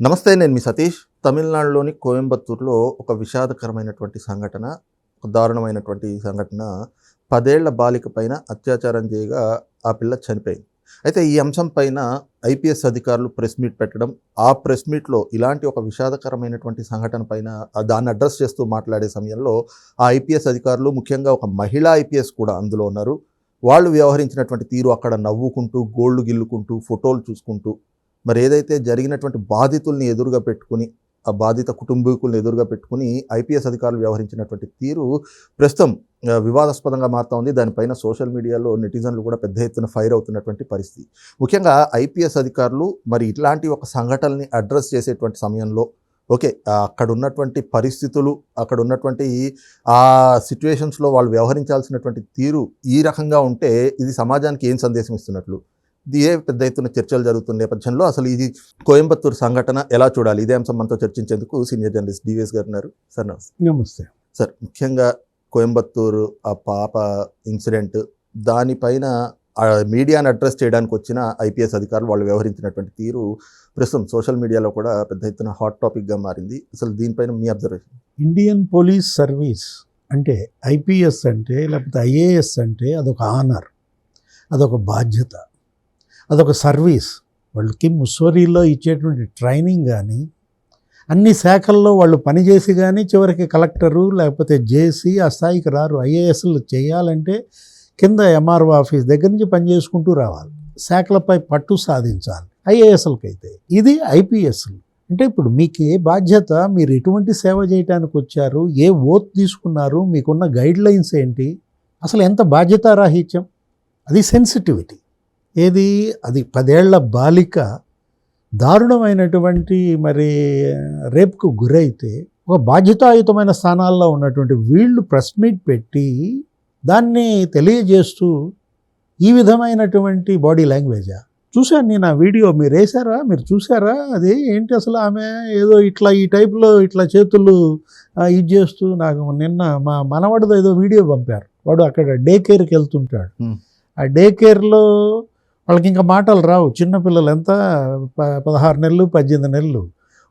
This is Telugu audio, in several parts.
నమస్తే, నేను మీ సతీష్. తమిళనాడులోని కోయంబత్తూరులో ఒక విషాదకరమైనటువంటి సంఘటన, ఒక దారుణమైనటువంటి సంఘటన. 10 ఏళ్ల బాలిక పైన అత్యాచారం చేయగా ఆ పిల్ల చనిపోయింది. అయితే ఈ అంశం పైన ఐపీఎస్ అధికారులు ప్రెస్ మీట్ పెట్టడం, ఆ ప్రెస్ మీట్లో ఇలాంటి ఒక విషాదకరమైనటువంటి సంఘటన పైన దాన్ని అడ్రస్ చేస్తూ మాట్లాడే సమయంలో ఆ ఐపీఎస్ అధికారులు, ముఖ్యంగా ఒక మహిళా ఐపీఎస్ కూడా అందులో ఉన్నారు. వాళ్ళు వ్యవహరించినటువంటి తీరు, అక్కడ నవ్వుకుంటూ, గోళ్ళు గిల్లుకుంటూ, ఫోటోలు చూసుకుంటూ, మరి ఏదైతే జరిగినటువంటి బాధితుల్ని ఎదురుగా పెట్టుకుని, ఆ బాధిత కుటుంబీకుల్ని ఎదురుగా పెట్టుకుని ఐపీఎస్ అధికారులు వ్యవహరించినటువంటి తీరు ప్రస్తుతం వివాదాస్పదంగా మారుతూ ఉంది. దానిపైన సోషల్ మీడియాలో నెటిజన్లు కూడా పెద్ద ఎత్తున ఫైర్ అవుతున్నటువంటి పరిస్థితి. ముఖ్యంగా ఐపీఎస్ అధికారులు మరి ఇట్లాంటి ఒక సంఘటనని అడ్రస్ చేసేటువంటి సమయంలో అక్కడ ఉన్నటువంటి పరిస్థితులు, అక్కడ ఉన్నటువంటి ఆ సిచ్యువేషన్స్లో వాళ్ళు వ్యవహరించాల్సినటువంటి తీరు ఈ రకంగా ఉంటే ఇది సమాజానికి ఏం సందేశం ఇస్తున్నట్లు? ఇదే పెద్ద ఎత్తున చర్చలు జరుగుతున్న నేపథ్యంలో అసలు ఇది కోయంబత్తూరు సంఘటన ఎలా చూడాలి? ఇదే అంశం మనతో చర్చించేందుకు సీనియర్ జర్నలిస్ట్ డివిఎస్ గారు ఉన్నారు. సార్ నమస్తే. నమస్తే సార్, ముఖ్యంగా కోయంబత్తూరు ఆ పాప ఇన్సిడెంట్, దానిపైన మీడియాని అడ్రస్ చేయడానికి వచ్చిన ఐపీఎస్ అధికారులు వాళ్ళు వ్యవహరించినటువంటి తీరు ప్రస్తుతం సోషల్ మీడియాలో కూడా పెద్ద ఎత్తున హాట్ టాపిక్గా మారింది. అసలు దీనిపైన మీ అబ్జర్వేషన్? ఇండియన్ పోలీస్ సర్వీస్ అంటే ఐపీఎస్ అంటే, లేకపోతే ఐఏఎస్ అంటే అదొక ఆనర్, అదొక బాధ్యత, అదొక సర్వీస్. వాళ్ళకి ముస్సోరీలో ఇచ్చేటువంటి ట్రైనింగ్ కానీ, అన్ని శాఖల్లో వాళ్ళు పనిచేసి కానీ చివరికి కలెక్టరు లేకపోతే జేసీ ఆ స్థాయికి రారు. ఐఏఎస్లు చేయాలంటే కింద ఎంఆర్ఓ ఆఫీస్ దగ్గర నుంచి పనిచేసుకుంటూ రావాలి, శాఖలపై పట్టు సాధించాలి. ఐఏఎస్లకైతే ఇది ఐపీఎస్లు అంటే ఇప్పుడు మీకు ఏ బాధ్యత, మీరు ఎటువంటి సేవ చేయడానికి వచ్చారు, ఏ ఓత్ తీసుకున్నారు, మీకున్న గైడ్ లైన్స్ ఏంటి, అసలు ఎంత బాధ్యతారాహిత్యం, అది సెన్సిటివిటీ. ఏది అది 10 ఏళ్ల బాలిక దారుణమైనటువంటి మరి రేపుకు గురైతే ఒక బాధ్యతాయుతమైన స్థానాల్లో ఉన్నటువంటి వీళ్ళు ప్రెస్ మీట్ పెట్టి దాన్ని తెలియజేస్తూ ఈ విధమైనటువంటి బాడీ లాంగ్వేజా? చూశాను నేను ఆ వీడియో. మీరు వేసారా, మీరు చూసారా? అది ఏంటి అసలు? ఆమె ఏదో ఇట్లా ఈ టైప్లో ఇట్లా చేతులు ఇది చేస్తూ, నాకు నిన్న మా మనవాడితో ఏదో వీడియో పంపారు. వాడు అక్కడ డే కేర్కి వెళ్తుంటాడు. ఆ డే కేర్లో వాళ్ళకి ఇంకా మాటలు రావు. చిన్నపిల్లలు ఎంత 16 నెలలు 18 నెలలు,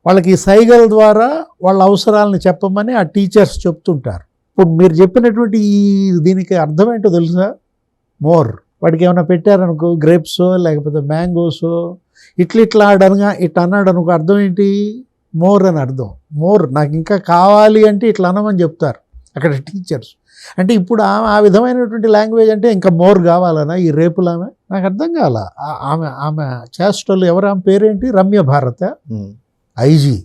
వాళ్ళకి ఈ సైగల ద్వారా వాళ్ళ అవసరాలను చెప్పమని ఆ టీచర్స్ చెప్తుంటారు. ఇప్పుడు మీరు చెప్పినటువంటి దీనికి అర్థం ఏంటో తెలుసా? మోర్. వాడికి ఏమైనా పెట్టారనుకో, గ్రేప్సో లేకపోతే మ్యాంగోసో, ఇట్లా ఆడనుగా ఇట్లా అన్నాడు అనుకో, అర్థం ఏంటి? మోర్ అని అర్థం. మోర్, నాకు ఇంకా కావాలి అంటే ఇట్లా అనమని చెప్తారు అక్కడ టీచర్స్. అంటే ఇప్పుడు ఆ విధమైనటువంటి లాంగ్వేజ్ అంటే ఇంకా మోర్ కావాలనా ఈ రేపులు? ఆమె నాకు అర్థం కాల. ఆమె చేష్టలు ఎవరు? ఆమె పేరేంటి? రమ్య భారత, IG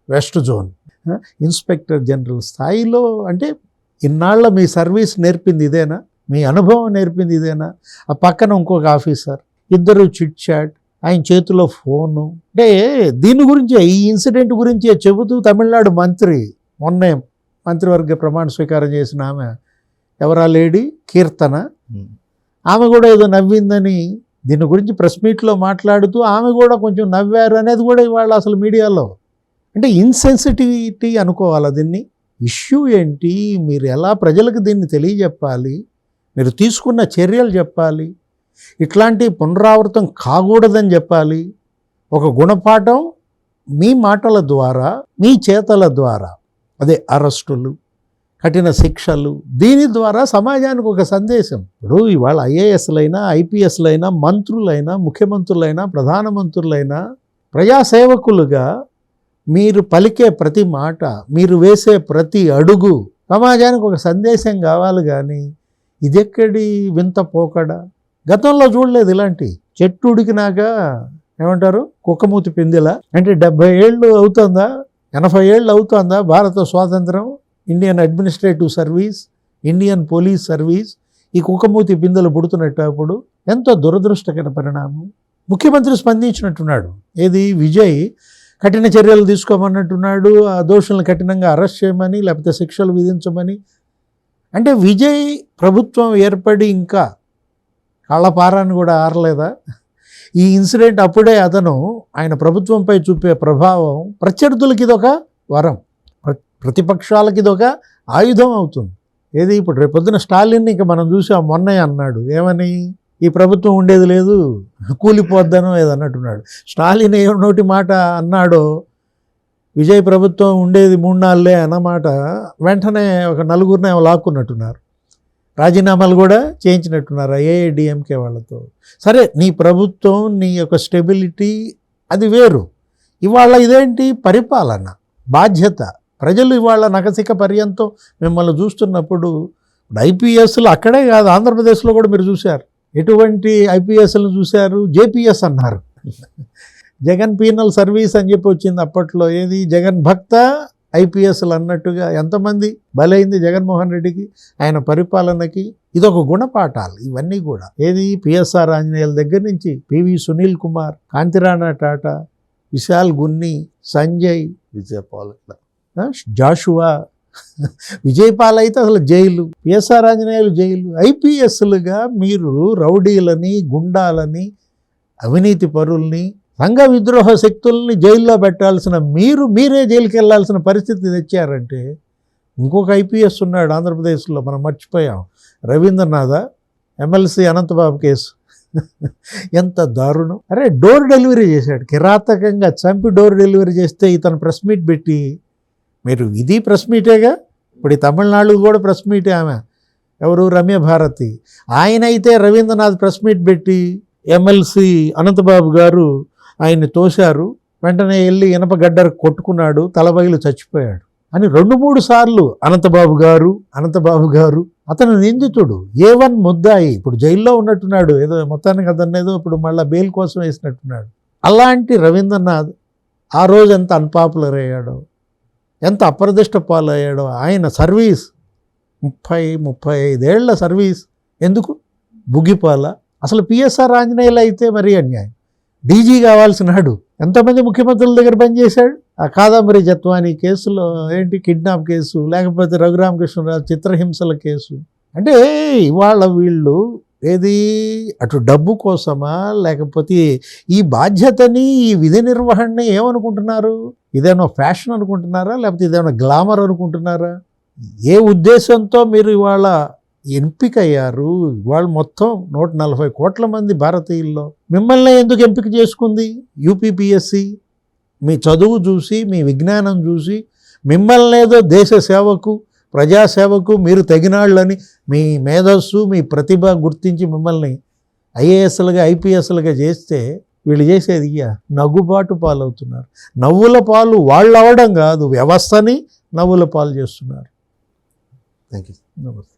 west zone, inspector general స్థాయిలో. అంటే ఇన్నాళ్ళ మీ సర్వీస్ నేర్పింది ఇదేనా? మీ అనుభవం నేర్పింది ఇదేనా? ఆ పక్కన ఇంకొక ఆఫీసర్, ఇద్దరు చిట్ చాట్, ఆయన చేతిలో ఫోను. అంటే దీని గురించే, ఈ ఇన్సిడెంట్ గురించే చెబుతూ తమిళనాడు మంత్రి, మొన్నే మంత్రివర్గ ప్రమాణ స్వీకారం చేసిన ఆమె ఎవరా లేడీ, కీర్తన, ఆమె కూడా ఏదో నవ్విందని దీని గురించి ప్రెస్ మీట్లో మాట్లాడుతూ ఆమె కూడా కొంచెం నవ్వారు అనేది కూడా ఇవాళ అసలు మీడియాలో. అంటే ఇన్సెన్సిటివిటీ అనుకోవాలా దీన్ని? ఇష్యూ ఏంటి? మీరు ఎలా ప్రజలకు దీన్ని తెలియజెప్పాలి? మీరు తీసుకున్న చర్యలు చెప్పాలి. ఇట్లాంటి పునరావృతం కాకూడదని చెప్పాలి. ఒక గుణపాఠం మీ మాటల ద్వారా, మీ చేతల ద్వారా, అదే అరెస్టులు, కఠిన శిక్షలు, దీని ద్వారా సమాజానికి ఒక సందేశం. ఇప్పుడు ఇవాళ ఐఏఎస్లైనా, ఐపీఎస్లైనా, మంత్రులైనా, ముఖ్యమంత్రులైనా, ప్రధానమంత్రులైనా ప్రజాసేవకులుగా మీరు పలికే ప్రతి మాట, మీరు వేసే ప్రతి అడుగు సమాజానికి ఒక సందేశం కావాలి. కానీ ఇదెక్కడి వింత పోకడ? గతంలో చూడలేదు ఇలాంటి. చెట్టు ఉడికినాక ఏమంటారు, కుక్కమూతి పిందెల. అంటే 70 ఏళ్ళు అవుతుందా, 80 ఏళ్ళు అవుతుందా భారత స్వాతంత్రం? Indian administrative service, Indian police service ఈ కుక్కమూతి పిందెలు పుడుతున్నట్టు. అప్పుడు ఎంతో దురదృష్టకర పరిణామం. ముఖ్యమంత్రి స్పందించినట్టున్నాడు. ఏది, విజయ్ కఠిన చర్యలు తీసుకోమన్నట్టున్నాడు. ఆ దోషులను కఠినంగా అరెస్ట్ చేయమని, లేకపోతే శిక్షలు విధించమని. అంటే విజయ్ ప్రభుత్వం ఏర్పడి ఇంకా కాళ్ళపారాన్ని కూడా ఆరలేదా? ఈ ఇన్సిడెంట్ అప్పుడే అతను ఆయన ప్రభుత్వంపై చూపే ప్రభావం ప్రత్యర్థులకి ఇదొక వరం, ప్రతిపక్షాలకి ఇదొక ఆయుధం అవుతుంది. ఏది, ఇప్పుడు రేపొద్దున స్టాలిన్ ఇక మనం చూసాం, మొన్నే అన్నాడు ఏమని, ఈ ప్రభుత్వం ఉండేది లేదు, కూలిపోద్దనో ఏదన్నట్టున్నాడు. స్టాలిన్ ఏ నోటి మాట అన్నాడో విజయ్ ప్రభుత్వం ఉండేది 3 నాళ్ళే అన్నమాట వెంటనే ఒక నలుగురిని లాక్కున్నట్టున్నారు. రాజీనామాలు కూడా చేయించినట్టున్నారు ఏఐడిఎంకే వాళ్ళతో. సరే, నీ ప్రభుత్వం, నీ యొక్క స్టెబిలిటీ అది వేరు. ఇవాళ ఇదేంటి పరిపాలన, బాధ్యత. ప్రజలు ఇవాళ నకసిక పర్యంతం మిమ్మల్ని చూస్తున్నప్పుడు ఐపీఎస్లు అక్కడే కాదు, ఆంధ్రప్రదేశ్లో కూడా మీరు చూశారు. ఎటువంటి ఐపీఎస్లు చూశారు? జేపీఎస్ అన్నారు. జగన్ పీనల్ సర్వీస్ అని చెప్పి వచ్చింది అప్పట్లో. ఏది జగన్ భక్త ఐపీఎస్లు అన్నట్టుగా ఎంతమంది బలైంది జగన్మోహన్ రెడ్డికి, ఆయన పరిపాలనకి. ఇదొక గుణపాఠాలు ఇవన్నీ కూడా. ఏది పిఎస్ఆర్ ఆంజనేయుల దగ్గర నుంచి పివి సునీల్ కుమార్, కాంతిరాణా టాటా, విశాల్ గున్ని, సంజయ్, విజయపాల్, జాషువా, విజయపాల్ అయితే అసలు జైలు, పిఎస్ఆర్ ఆంజనేయులు జైలు. ఐపీఎస్లుగా మీరు రౌడీలని, గుండాలని, అవినీతి పరుల్ని, సంఘ విద్రోహ శక్తుల్ని జైల్లో పెట్టాల్సిన మీరే జైలుకి వెళ్ళాల్సిన పరిస్థితి తెచ్చారంటే. ఇంకొక ఐపీఎస్ ఉన్నాడు ఆంధ్రప్రదేశ్లో, మనం మర్చిపోయాం, రవీంద్రనాథ్, ఎమ్మెల్సీ అనంతబాబు కేసు. ఎంత దారుణం. అరే, డోర్ డెలివరీ చేశాడు, కిరాతకంగా చంపి డోర్ డెలివరీ చేస్తే ఇతను ప్రెస్ మీట్ పెట్టి, మీరు ఇది ప్రెస్ మీటేగా. ఇప్పుడు ఈ తమిళనాడు కూడా ప్రెస్ మీటే. ఆమె ఎవరు, రమ్య భారతి. ఆయన అయితే రవీంద్రనాథ్ ప్రెస్ మీట్ పెట్టి ఎమ్మెల్సీ అనంతబాబు గారు ఆయన్ని తోశారు, వెంటనే వెళ్ళి ఇనపగడ్డ కొట్టుకున్నాడు, తలబగిలి చచ్చిపోయాడు అని 2-3 సార్లు అనంతబాబు గారు అతను నిందితుడు, A1 ముద్దాయి. ఇప్పుడు జైల్లో ఉన్నట్టున్నాడు, ఏదో మొత్తానికి అతను ఏదో ఇప్పుడు మళ్ళీ బెయిల్ కోసం వేసినట్టున్నాడు. అలాంటి రవీంద్రనాథ్ ఆ రోజు ఎంత అన్పాపులర్ అయ్యాడో, ఎంత అప్రదిష్ట పాలయ్యాడో. ఆయన సర్వీస్ 30-35 ఏళ్ల సర్వీస్ ఎందుకు బుగ్గిపాల. అసలు పిఎస్ఆర్ ఆంజనేయులు అయితే మరీ అన్యాయం. డీజీ కావాల్సినాడు. ఎంతమంది ముఖ్యమంత్రుల దగ్గర పనిచేశాడు. ఆ కాదంబరి జత్వానీ కేసులో ఏంటి, కిడ్నాప్ కేసు, లేకపోతే రఘురామకృష్ణరాజు చిత్రహింసల కేసు. అంటే ఇవాళ వీళ్ళు ఏది అటు డబ్బు కోసమా, లేకపోతే ఈ బాధ్యతని, ఈ విధి నిర్వహణని ఏమనుకుంటున్నారు? ఇదేమో ఫ్యాషన్ అనుకుంటున్నారా, లేకపోతే ఇదేమో గ్లామర్ అనుకుంటున్నారా? ఏ ఉద్దేశంతో మీరు ఇవాళ ఎంపిక అయ్యారు? ఇవాళ మొత్తం 140 కోట్ల మంది భారతీయుల్లో మిమ్మల్ని ఎందుకు ఎంపిక చేసుకుంది యూపీపీఎస్సీ? మీ చదువు చూసి, మీ విజ్ఞానం చూసి, మిమ్మల్ని ఏదో దేశ సేవకు, ప్రజాసేవకు మీరు తగినాళ్ళని మీ మేధస్సు, మీ ప్రతిభ గుర్తించి మిమ్మల్ని ఐఏఎస్లుగా, ఐపీఎస్లుగా చేస్తే వీళ్ళు చేసేది నవ్వుబాటు పాలవుతున్నారు. నవ్వుల పాలు వాళ్ళు అవ్వడం కాదు, వ్యవస్థని నవ్వుల పాలు చేస్తున్నారు. Thank you. నమస్తే.